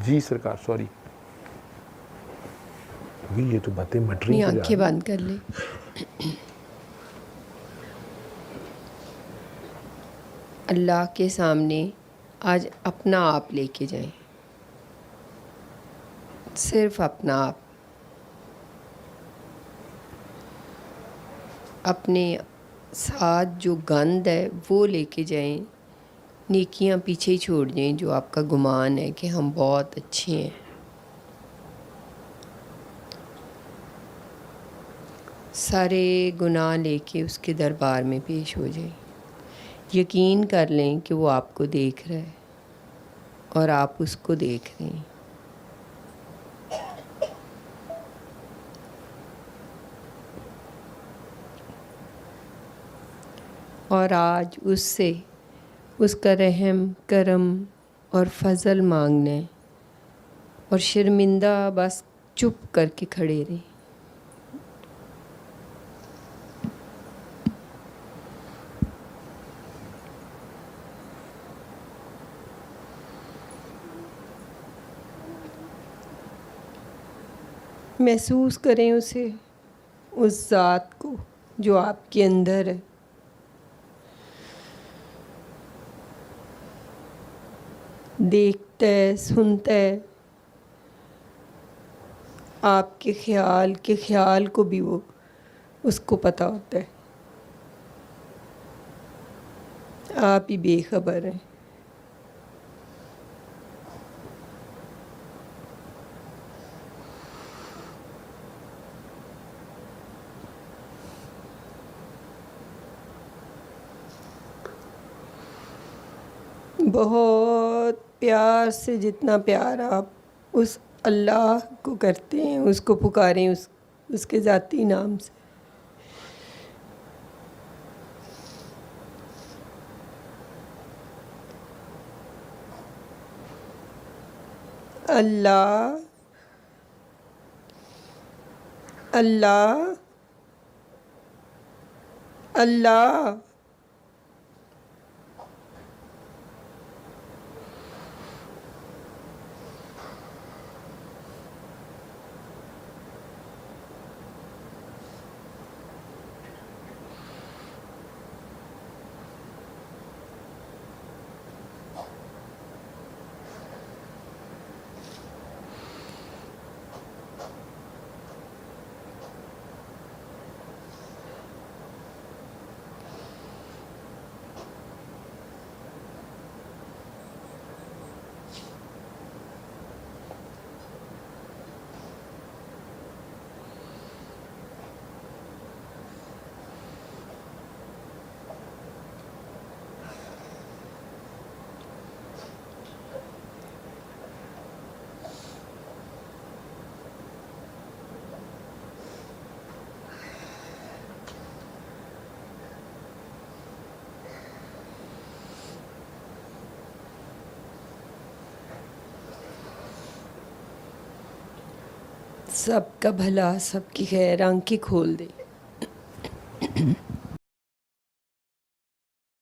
जी सरकार, सॉरी। ये तो बातें मट रही अपनी आंखें बंद कर ले। अल्लाह के सामने आज अपना आप लेके जाएं, सिर्फ अपना आप। अपने साथ जो गंद है वो लेके जाएं, नेकियां पीछे ही छोड़ दें जो आपका गुमान है कि हम बहुत अच्छे हैं। सारे गुनाह लेके उसके दरबार में पेश हो जाएं। यकीन कर लें कि वो आपको देख रहा है और आप उसको देख रहे हैं। और आज उससे उसका रहम करम और फजल मांगना है और शर्मिंदा बस चुप करके खड़े रहे। महसूस करें उसे, उस ज़ात को जो आपके अंदर है। देखता है, सुनता है, आपके ख्याल को भी वो उसको पता होता है। आप ही बेखबर हैं। बहुत प्यार से, जितना प्यार आप उस अल्लाह को करते हैं, उसको पुकारें उसके ज़ाती नाम से। अल्लाह, अल्लाह, अल्लाह। सबका भला, सबकी खैर, आंखें खोल दे।